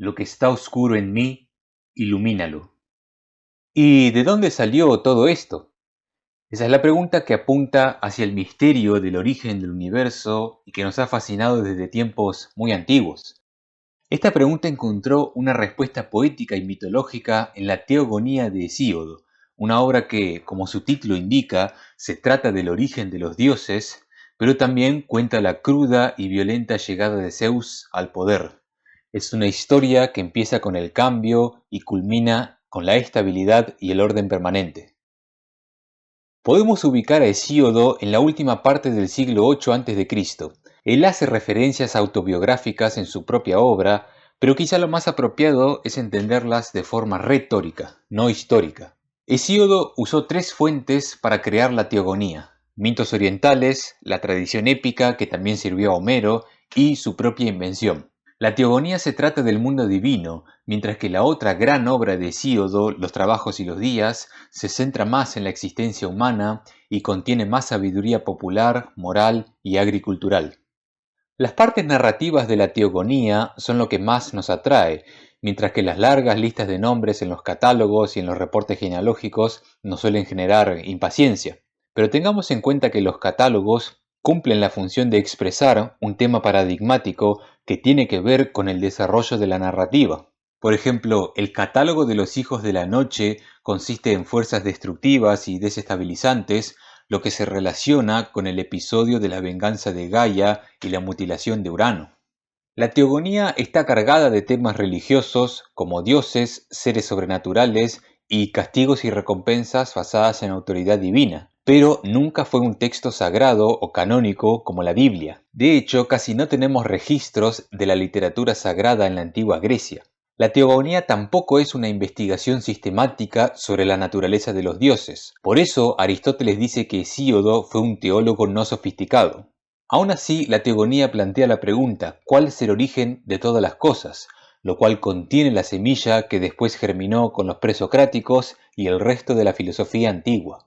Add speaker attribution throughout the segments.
Speaker 1: lo que está oscuro en mí, ilumínalo. ¿Y de dónde salió todo esto? Esa es la pregunta que apunta hacia el misterio del origen del universo y que nos ha fascinado desde tiempos muy antiguos. Esta pregunta encontró una respuesta poética y mitológica en la Teogonía de Hesíodo, una obra que, como su título indica, se trata del origen de los dioses, pero también cuenta la cruda y violenta llegada de Zeus al poder. Es una historia que empieza con el cambio y culmina con la estabilidad y el orden permanente. Podemos ubicar a Hesíodo en la última parte del siglo VIII a.C. Él hace referencias autobiográficas en su propia obra, pero quizá lo más apropiado es entenderlas de forma retórica, no histórica. Hesíodo usó tres fuentes para crear la teogonía: mitos orientales, la tradición épica que también sirvió a Homero y su propia invención. La teogonía se trata del mundo divino, mientras que la otra gran obra de Hesíodo, Los Trabajos y los Días, se centra más en la existencia humana y contiene más sabiduría popular, moral y agricultural. Las partes narrativas de la teogonía son lo que más nos atrae, mientras que las largas listas de nombres en los catálogos y en los reportes genealógicos nos suelen generar impaciencia. Pero tengamos en cuenta que los catálogos cumplen la función de expresar un tema paradigmático que tiene que ver con el desarrollo de la narrativa. Por ejemplo, el catálogo de los hijos de la noche consiste en fuerzas destructivas y desestabilizantes, lo que se relaciona con el episodio de la venganza de Gaia y la mutilación de Urano. La teogonía está cargada de temas religiosos como dioses, seres sobrenaturales y castigos y recompensas basadas en autoridad divina, pero nunca fue un texto sagrado o canónico como la Biblia. De hecho, casi no tenemos registros de la literatura sagrada en la antigua Grecia. La teogonía tampoco es una investigación sistemática sobre la naturaleza de los dioses. Por eso Aristóteles dice que Hesíodo fue un teólogo no sofisticado. Aún así, la teogonía plantea la pregunta: ¿cuál es el origen de todas las cosas?, lo cual contiene la semilla que después germinó con los presocráticos y el resto de la filosofía antigua.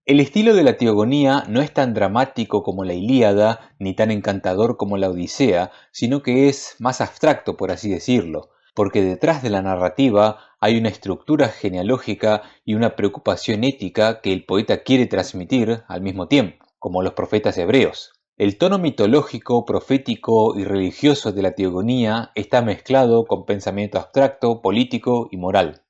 Speaker 1: El estilo de la teogonía no es tan dramático como la Ilíada, ni tan encantador como la Odisea, sino que es más abstracto, por así decirlo, porque detrás de la narrativa hay una estructura genealógica y una preocupación ética que el poeta quiere transmitir al mismo tiempo, como los profetas hebreos. El tono mitológico, profético y religioso de la teogonía está mezclado con pensamiento abstracto, político y moral.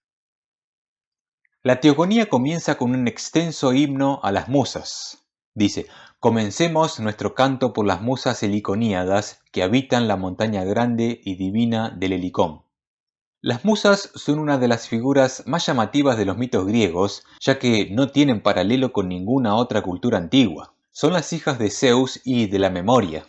Speaker 1: La teogonía comienza con un extenso himno a las musas. Dice: comencemos nuestro canto por las musas heliconíadas que habitan la montaña grande y divina del Helicón. Las musas son una de las figuras más llamativas de los mitos griegos, ya que no tienen paralelo con ninguna otra cultura antigua. Son las hijas de Zeus y de la memoria.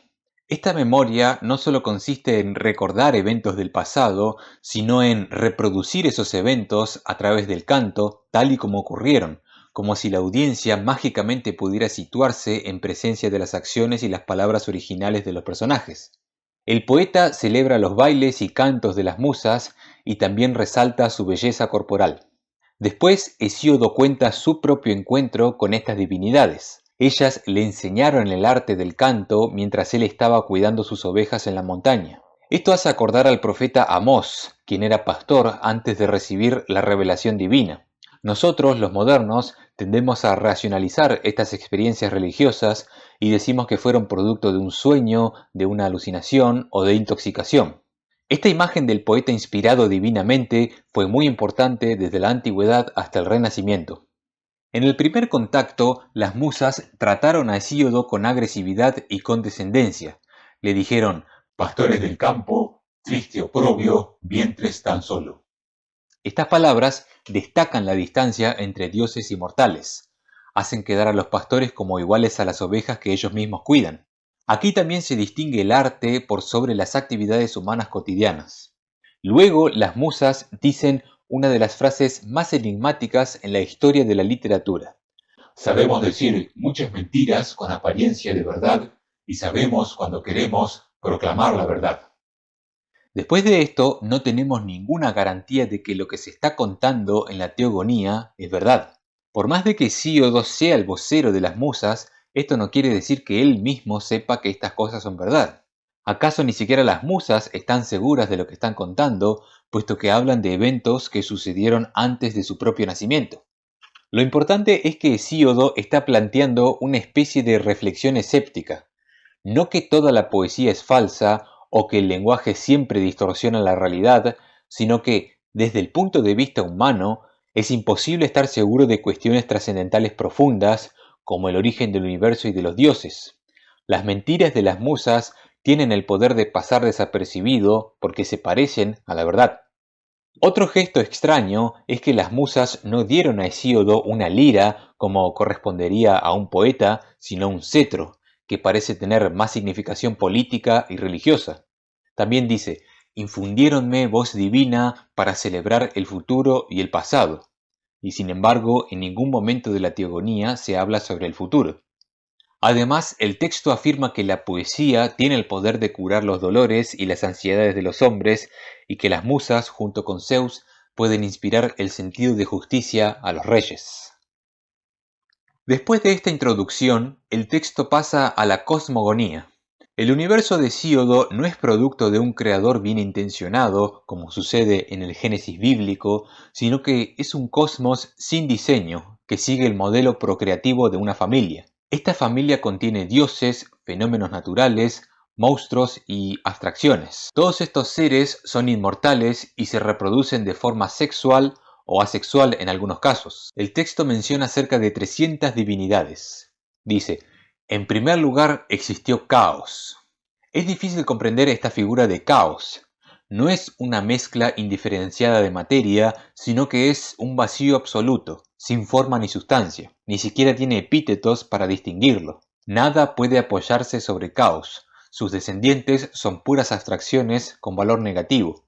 Speaker 1: Esta memoria no solo consiste en recordar eventos del pasado, sino en reproducir esos eventos a través del canto, tal y como ocurrieron, como si la audiencia mágicamente pudiera situarse en presencia de las acciones y las palabras originales de los personajes. El poeta celebra los bailes y cantos de las musas y también resalta su belleza corporal. Después, Hesíodo cuenta su propio encuentro con estas divinidades. Ellas le enseñaron el arte del canto mientras él estaba cuidando sus ovejas en la montaña. Esto hace acordar al profeta Amós, quien era pastor antes de recibir la revelación divina. Nosotros, los modernos, tendemos a racionalizar estas experiencias religiosas y decimos que fueron producto de un sueño, de una alucinación o de intoxicación. Esta imagen del poeta inspirado divinamente fue muy importante desde la antigüedad hasta el Renacimiento. En el primer contacto, las musas trataron a Hesíodo con agresividad y condescendencia. Le dijeron:
Speaker 2: Pastores del campo, triste oprobio, vientres tan solo.
Speaker 1: Estas palabras destacan la distancia entre dioses y mortales. Hacen quedar a los pastores como iguales a las ovejas que ellos mismos cuidan. Aquí también se distingue el arte por sobre las actividades humanas cotidianas. Luego, las musas dicen una de las frases más enigmáticas en la historia de la literatura.
Speaker 2: Sabemos decir muchas mentiras con apariencia de verdad y sabemos cuando queremos proclamar la verdad.
Speaker 1: Después de esto, no tenemos ninguna garantía de que lo que se está contando en la teogonía es verdad. Por más de que Hesíodo sea el vocero de las musas, esto no quiere decir que él mismo sepa que estas cosas son verdad. ¿Acaso ni siquiera las musas están seguras de lo que están contando, puesto que hablan de eventos que sucedieron antes de su propio nacimiento? Lo importante es que Hesíodo está planteando una especie de reflexión escéptica. No que toda la poesía es falsa o que el lenguaje siempre distorsiona la realidad, sino que, desde el punto de vista humano, es imposible estar seguro de cuestiones trascendentales profundas, como el origen del universo y de los dioses. Las mentiras de las musas tienen el poder de pasar desapercibido porque se parecen a la verdad. Otro gesto extraño es que las musas no dieron a Hesíodo una lira como correspondería a un poeta, sino un cetro, que parece tener más significación política y religiosa. También dice, infundiéronme voz divina para celebrar el futuro y el pasado, y sin embargo en ningún momento de la teogonía se habla sobre el futuro. Además, el texto afirma que la poesía tiene el poder de curar los dolores y las ansiedades de los hombres y que las musas, junto con Zeus, pueden inspirar el sentido de justicia a los reyes. Después de esta introducción, el texto pasa a la cosmogonía. El universo de Hesíodo no es producto de un creador bien intencionado, como sucede en el Génesis bíblico, sino que es un cosmos sin diseño, que sigue el modelo procreativo de una familia. Esta familia contiene dioses, fenómenos naturales, monstruos y abstracciones. Todos estos seres son inmortales y se reproducen de forma sexual o asexual en algunos casos. El texto menciona cerca de 300 divinidades. Dice, en primer lugar existió caos. Es difícil comprender esta figura de caos. No es una mezcla indiferenciada de materia, sino que es un vacío absoluto, sin forma ni sustancia. Ni siquiera tiene epítetos para distinguirlo. Nada puede apoyarse sobre caos. Sus descendientes son puras abstracciones con valor negativo.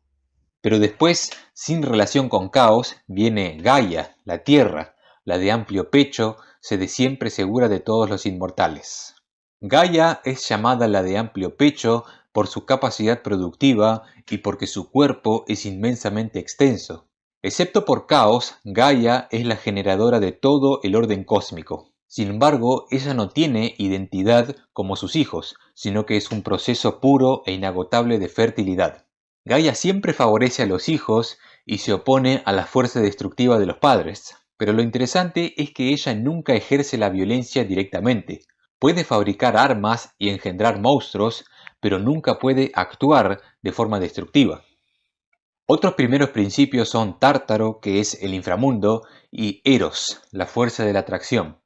Speaker 1: Pero después, sin relación con caos, viene Gaia, la tierra, la de amplio pecho, sede siempre segura de todos los inmortales. Gaia es llamada la de amplio pecho por su capacidad productiva y porque su cuerpo es inmensamente extenso. Excepto por Caos, Gaia es la generadora de todo el orden cósmico. Sin embargo, ella no tiene identidad como sus hijos, sino que es un proceso puro e inagotable de fertilidad. Gaia siempre favorece a los hijos y se opone a la fuerza destructiva de los padres, pero lo interesante es que ella nunca ejerce la violencia directamente. Puede fabricar armas y engendrar monstruos, pero nunca puede actuar de forma destructiva. Otros primeros principios son Tártaro, que es el inframundo, y Eros, la fuerza de la atracción.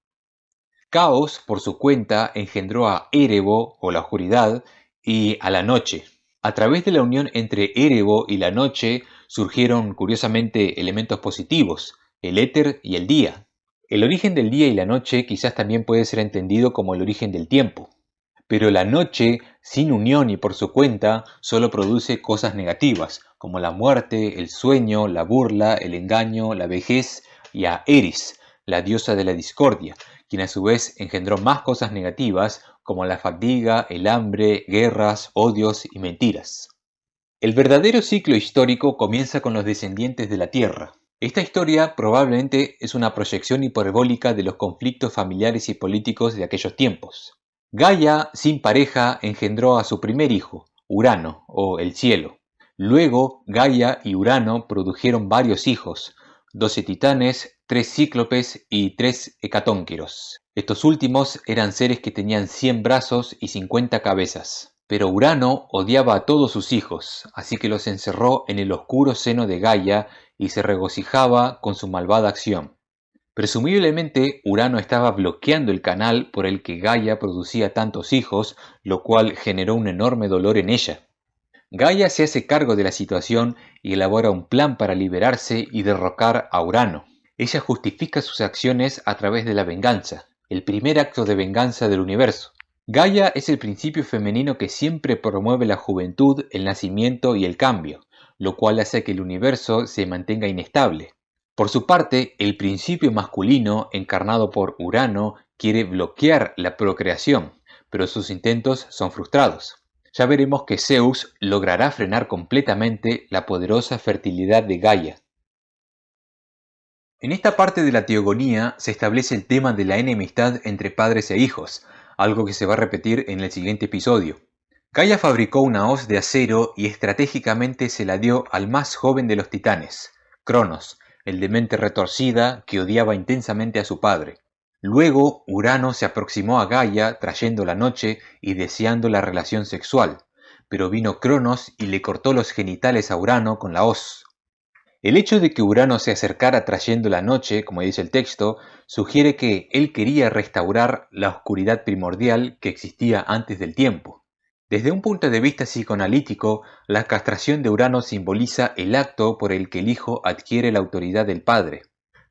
Speaker 1: Caos, por su cuenta, engendró a Erebo, o la oscuridad, y a la noche. A través de la unión entre Erebo y la noche surgieron curiosamente elementos positivos, el éter y el día. El origen del día y la noche quizás también puede ser entendido como el origen del tiempo. Pero la noche, sin unión y por su cuenta, solo produce cosas negativas, como la muerte, el sueño, la burla, el engaño, la vejez, y a Eris, la diosa de la discordia, quien a su vez engendró más cosas negativas, como la fatiga, el hambre, guerras, odios y mentiras. El verdadero ciclo histórico comienza con los descendientes de la Tierra. Esta historia probablemente es una proyección hiperbólica de los conflictos familiares y políticos de aquellos tiempos. Gaia, sin pareja, engendró a su primer hijo, Urano, o el cielo. Luego, Gaia y Urano produjeron varios hijos, 12 titanes, 3 cíclopes y 3 hecatónquiros. Estos últimos eran seres que tenían 100 brazos y 50 cabezas. Pero Urano odiaba a todos sus hijos, así que los encerró en el oscuro seno de Gaia y se regocijaba con su malvada acción. Presumiblemente, Urano estaba bloqueando el canal por el que Gaia producía tantos hijos, lo cual generó un enorme dolor en ella. Gaia se hace cargo de la situación y elabora un plan para liberarse y derrocar a Urano. Ella justifica sus acciones a través de la venganza, el primer acto de venganza del universo. Gaia es el principio femenino que siempre promueve la juventud, el nacimiento y el cambio, lo cual hace que el universo se mantenga inestable. Por su parte, el principio masculino, encarnado por Urano, quiere bloquear la procreación, pero sus intentos son frustrados. Ya veremos que Zeus logrará frenar completamente la poderosa fertilidad de Gaia. En esta parte de la teogonía se establece el tema de la enemistad entre padres e hijos, algo que se va a repetir en el siguiente episodio. Gaia fabricó una hoz de acero y estratégicamente se la dio al más joven de los titanes, Cronos, el de mente retorcida que odiaba intensamente a su padre. Luego, Urano se aproximó a Gaia trayendo la noche y deseando la relación sexual, pero vino Cronos y le cortó los genitales a Urano con la hoz. El hecho de que Urano se acercara trayendo la noche, como dice el texto, sugiere que él quería restaurar la oscuridad primordial que existía antes del tiempo. Desde un punto de vista psicoanalítico, la castración de Urano simboliza el acto por el que el hijo adquiere la autoridad del padre.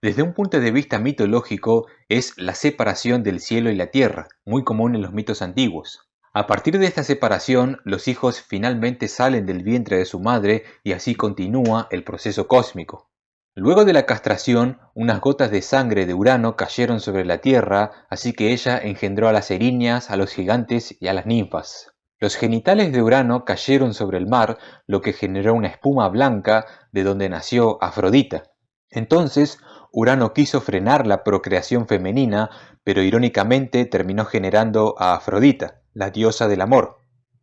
Speaker 1: Desde un punto de vista mitológico, es la separación del cielo y la tierra, muy común en los mitos antiguos. A partir de esta separación, los hijos finalmente salen del vientre de su madre y así continúa el proceso cósmico. Luego de la castración, unas gotas de sangre de Urano cayeron sobre la Tierra, así que ella engendró a las erinias, a los gigantes y a las ninfas. Los genitales de Urano cayeron sobre el mar, lo que generó una espuma blanca de donde nació Afrodita. Entonces, Urano quiso frenar la procreación femenina, pero irónicamente terminó generando a Afrodita, la diosa del amor.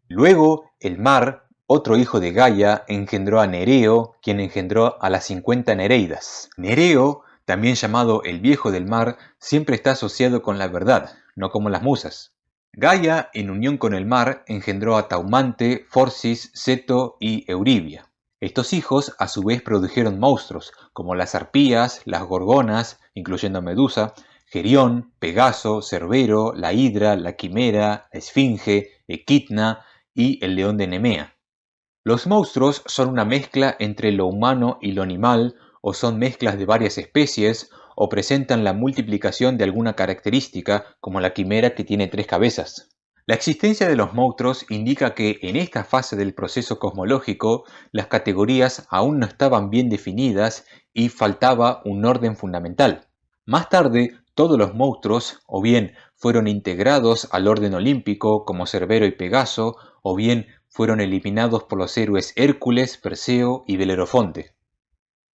Speaker 1: Luego, el mar, otro hijo de Gaia, engendró a Nereo, quien engendró a las 50 Nereidas. Nereo, también llamado el viejo del mar, siempre está asociado con la verdad, no como las musas. Gaia, en unión con el mar, engendró a Taumante, Forcis, Ceto y Euribia. Estos hijos a su vez produjeron monstruos, como las arpías, las gorgonas, incluyendo a Medusa, Gerión, Pegaso, Cerbero, la Hidra, la Quimera, la Esfinge, Equidna y el león de Nemea. Los monstruos son una mezcla entre lo humano y lo animal, o son mezclas de varias especies, o presentan la multiplicación de alguna característica, como la quimera que tiene 3 cabezas. La existencia de los monstruos indica que en esta fase del proceso cosmológico las categorías aún no estaban bien definidas y faltaba un orden fundamental. Más tarde, todos los monstruos o bien fueron integrados al orden olímpico como Cerbero y Pegaso, o bien fueron eliminados por los héroes Hércules, Perseo y Belerofonte.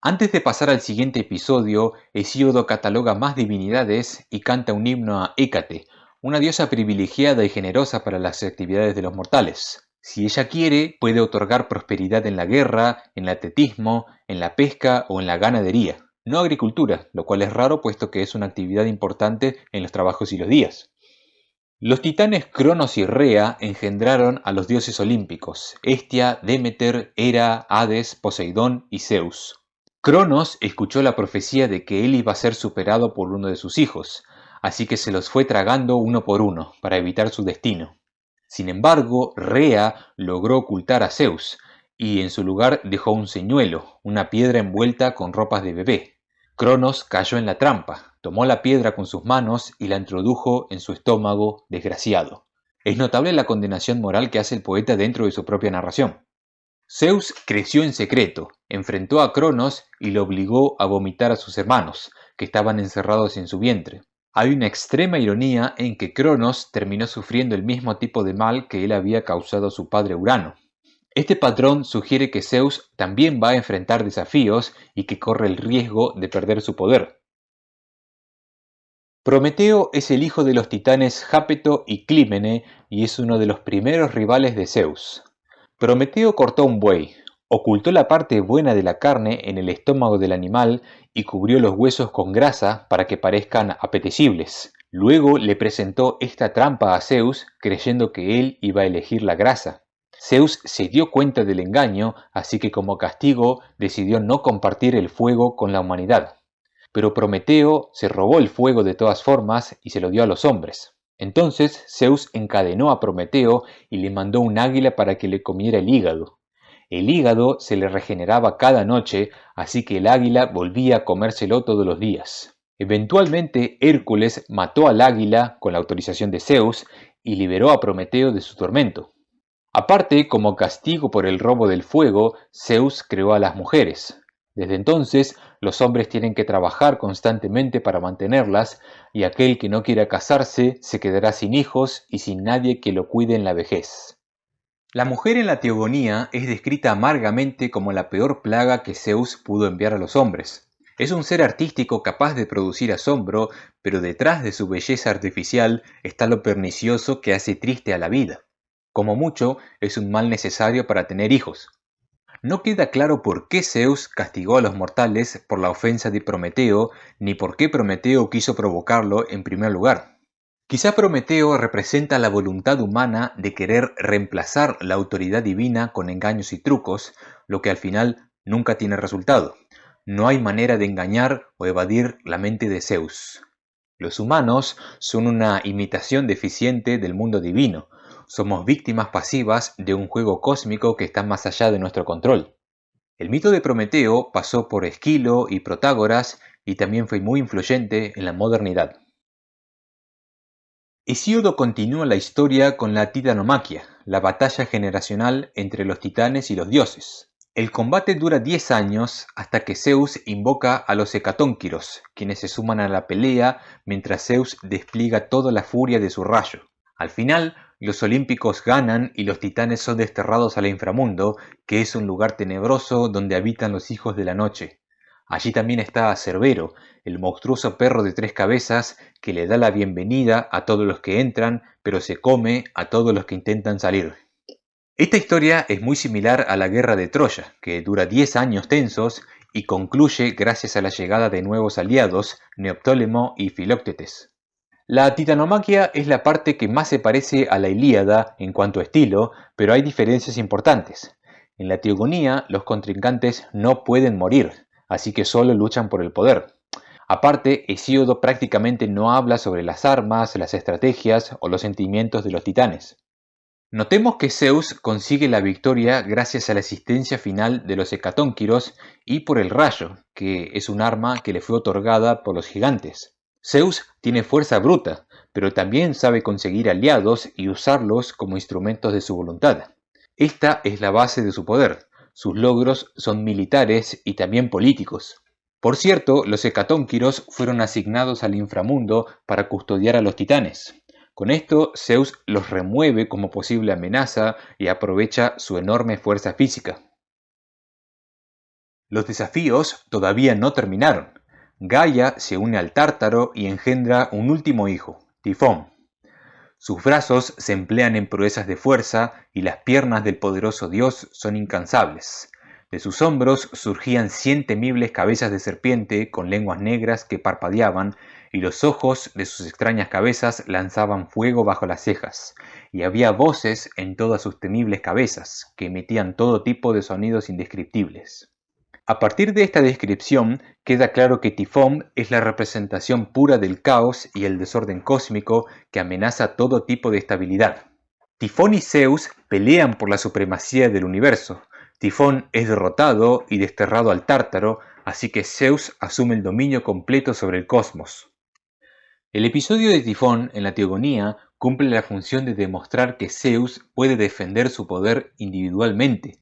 Speaker 1: Antes de pasar al siguiente episodio, Hesíodo cataloga más divinidades y canta un himno a Hécate, una diosa privilegiada y generosa para las actividades de los mortales. Si ella quiere, puede otorgar prosperidad en la guerra, en el atletismo, en la pesca o en la ganadería. No agricultura, lo cual es raro puesto que es una actividad importante en los trabajos y los días. Los titanes Cronos y Rea engendraron a los dioses olímpicos, Hestia, Demeter, Hera, Hades, Poseidón y Zeus. Cronos escuchó la profecía de que él iba a ser superado por uno de sus hijos, así que se los fue tragando uno por uno, para evitar su destino. Sin embargo, Rea logró ocultar a Zeus, y en su lugar dejó un señuelo, una piedra envuelta con ropas de bebé. Cronos cayó en la trampa, tomó la piedra con sus manos y la introdujo en su estómago, desgraciado. Es notable la condenación moral que hace el poeta dentro de su propia narración. Zeus creció en secreto, enfrentó a Cronos y lo obligó a vomitar a sus hermanos, que estaban encerrados en su vientre. Hay una extrema ironía en que Cronos terminó sufriendo el mismo tipo de mal que él había causado a su padre Urano. Este patrón sugiere que Zeus también va a enfrentar desafíos y que corre el riesgo de perder su poder. Prometeo es el hijo de los titanes Jápeto y Clímene y es uno de los primeros rivales de Zeus. Prometeo cortó un buey, ocultó la parte buena de la carne en el estómago del animal y cubrió los huesos con grasa para que parezcan apetecibles. Luego le presentó esta trampa a Zeus creyendo que él iba a elegir la grasa. Zeus se dio cuenta del engaño, así que como castigo decidió no compartir el fuego con la humanidad. Pero Prometeo se robó el fuego de todas formas y se lo dio a los hombres. Entonces Zeus encadenó a Prometeo y le mandó un águila para que le comiera el hígado. El hígado se le regeneraba cada noche, así que el águila volvía a comérselo todos los días. Eventualmente Hércules mató al águila con la autorización de Zeus y liberó a Prometeo de su tormento. Aparte, como castigo por el robo del fuego, Zeus creó a las mujeres. Desde entonces, los hombres tienen que trabajar constantemente para mantenerlas, y aquel que no quiera casarse se quedará sin hijos y sin nadie que lo cuide en la vejez. La mujer en la teogonía es descrita amargamente como la peor plaga que Zeus pudo enviar a los hombres. Es un ser artístico capaz de producir asombro, pero detrás de su belleza artificial está lo pernicioso que hace triste a la vida. Como mucho, es un mal necesario para tener hijos. No queda claro por qué Zeus castigó a los mortales por la ofensa de Prometeo, ni por qué Prometeo quiso provocarlo en primer lugar. Quizá Prometeo representa la voluntad humana de querer reemplazar la autoridad divina con engaños y trucos, lo que al final nunca tiene resultado. No hay manera de engañar o evadir la mente de Zeus. Los humanos son una imitación deficiente del mundo divino. Somos víctimas pasivas de un juego cósmico que está más allá de nuestro control. El mito de Prometeo pasó por Esquilo y Protágoras y también fue muy influyente en la modernidad. Hesíodo continúa la historia con la titanomaquia, la batalla generacional entre los titanes y los dioses. El combate dura 10 años hasta que Zeus invoca a los hecatónquiros, quienes se suman a la pelea mientras Zeus despliega toda la furia de su rayo. Al final, los olímpicos ganan y los titanes son desterrados al inframundo, que es un lugar tenebroso donde habitan los hijos de la noche. Allí también está Cerbero, el monstruoso perro de 3 cabezas que le da la bienvenida a todos los que entran, pero se come a todos los que intentan salir. Esta historia es muy similar a la guerra de Troya, que dura 10 años tensos y concluye gracias a la llegada de nuevos aliados, Neoptólemo y Filoctetes. La titanomaquia es la parte que más se parece a la Ilíada en cuanto a estilo, pero hay diferencias importantes. En la Teogonía, los contrincantes no pueden morir, así que solo luchan por el poder. Aparte, Hesíodo prácticamente no habla sobre las armas, las estrategias o los sentimientos de los titanes. Notemos que Zeus consigue la victoria gracias a la asistencia final de los hecatónquiros y por el rayo, que es un arma que le fue otorgada por los gigantes. Zeus tiene fuerza bruta, pero también sabe conseguir aliados y usarlos como instrumentos de su voluntad. Esta es la base de su poder. Sus logros son militares y también políticos. Por cierto, los hecatónquiros fueron asignados al inframundo para custodiar a los titanes. Con esto, Zeus los remueve como posible amenaza y aprovecha su enorme fuerza física. Los desafíos todavía no terminaron. Gaia se une al Tártaro y engendra un último hijo, Tifón. Sus brazos se emplean en proezas de fuerza y las piernas del poderoso dios son incansables. De sus hombros surgían 100 temibles cabezas de serpiente con lenguas negras que parpadeaban, y los ojos de sus extrañas cabezas lanzaban fuego bajo las cejas, y había voces en todas sus temibles cabezas, que emitían todo tipo de sonidos indescriptibles. A partir de esta descripción, queda claro que Tifón es la representación pura del caos y el desorden cósmico que amenaza todo tipo de estabilidad. Tifón y Zeus pelean por la supremacía del universo. Tifón es derrotado y desterrado al Tártaro, así que Zeus asume el dominio completo sobre el cosmos. El episodio de Tifón en la Teogonía cumple la función de demostrar que Zeus puede defender su poder individualmente.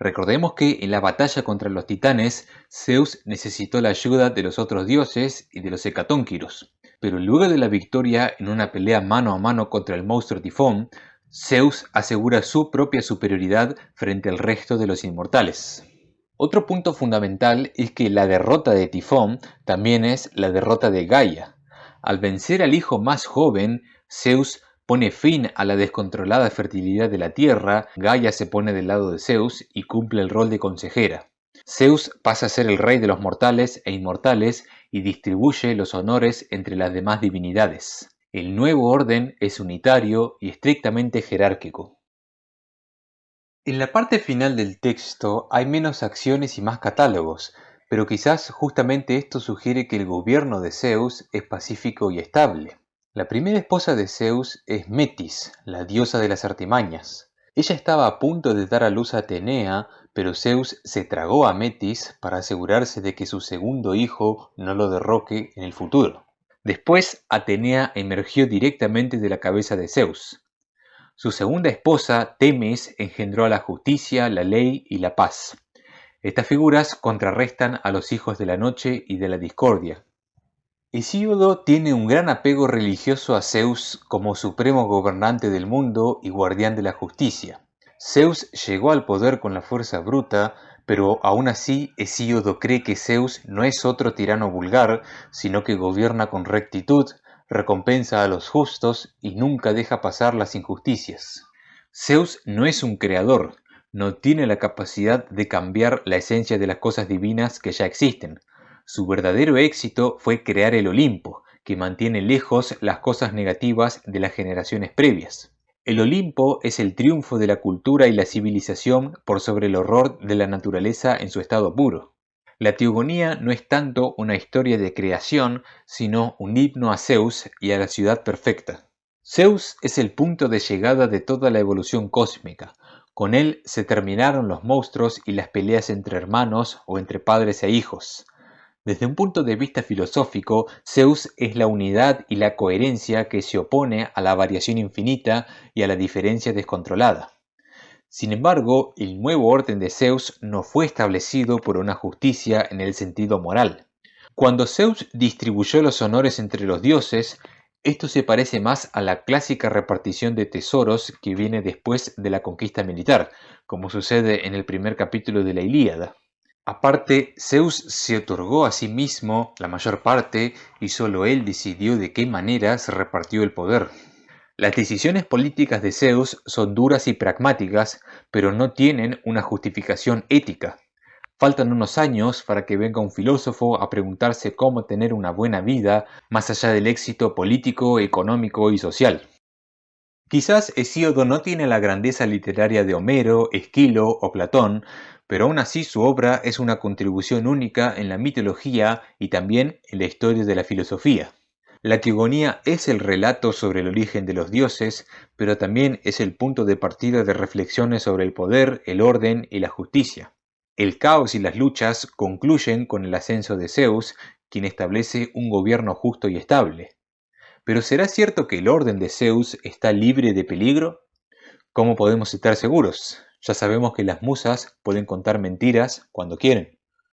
Speaker 1: Recordemos que en la batalla contra los titanes, Zeus necesitó la ayuda de los otros dioses y de los hecatónquiros. Pero luego de la victoria en una pelea mano a mano contra el monstruo Tifón, Zeus asegura su propia superioridad frente al resto de los inmortales. Otro punto fundamental es que la derrota de Tifón también es la derrota de Gaia. Al vencer al hijo más joven, Zeus pone fin a la descontrolada fertilidad de la tierra, Gaia se pone del lado de Zeus y cumple el rol de consejera. Zeus pasa a ser el rey de los mortales e inmortales y distribuye los honores entre las demás divinidades. El nuevo orden es unitario y estrictamente jerárquico. En la parte final del texto hay menos acciones y más catálogos, pero quizás justamente esto sugiere que el gobierno de Zeus es pacífico y estable. La primera esposa de Zeus es Metis, la diosa de las artimañas. Ella estaba a punto de dar a luz a Atenea, pero Zeus se tragó a Metis para asegurarse de que su segundo hijo no lo derroque en el futuro. Después, Atenea emergió directamente de la cabeza de Zeus. Su segunda esposa, Temis, engendró a la justicia, la ley y la paz. Estas figuras contrarrestan a los hijos de la noche y de la discordia. Hesíodo tiene un gran apego religioso a Zeus como supremo gobernante del mundo y guardián de la justicia. Zeus llegó al poder con la fuerza bruta, pero aún así Hesíodo cree que Zeus no es otro tirano vulgar, sino que gobierna con rectitud, recompensa a los justos y nunca deja pasar las injusticias. Zeus no es un creador, no tiene la capacidad de cambiar la esencia de las cosas divinas que ya existen. Su verdadero éxito fue crear el Olimpo, que mantiene lejos las cosas negativas de las generaciones previas. El Olimpo es el triunfo de la cultura y la civilización por sobre el horror de la naturaleza en su estado puro. La teogonía no es tanto una historia de creación, sino un himno a Zeus y a la ciudad perfecta. Zeus es el punto de llegada de toda la evolución cósmica. Con él se terminaron los monstruos y las peleas entre hermanos o entre padres e hijos. Desde un punto de vista filosófico, Zeus es la unidad y la coherencia que se opone a la variación infinita y a la diferencia descontrolada. Sin embargo, el nuevo orden de Zeus no fue establecido por una justicia en el sentido moral. Cuando Zeus distribuyó los honores entre los dioses, esto se parece más a la clásica repartición de tesoros que viene después de la conquista militar, como sucede en el primer capítulo de la Ilíada. Aparte, Zeus se otorgó a sí mismo la mayor parte y solo él decidió de qué manera se repartió el poder. Las decisiones políticas de Zeus son duras y pragmáticas, pero no tienen una justificación ética. Faltan unos años para que venga un filósofo a preguntarse cómo tener una buena vida más allá del éxito político, económico y social. Quizás Hesíodo no tiene la grandeza literaria de Homero, Esquilo o Platón, pero aún así su obra es una contribución única en la mitología y también en la historia de la filosofía. La teogonía es el relato sobre el origen de los dioses, pero también es el punto de partida de reflexiones sobre el poder, el orden y la justicia. El caos y las luchas concluyen con el ascenso de Zeus, quien establece un gobierno justo y estable. Pero ¿será cierto que el orden de Zeus está libre de peligro? ¿Cómo podemos estar seguros? Ya sabemos que las musas pueden contar mentiras cuando quieren.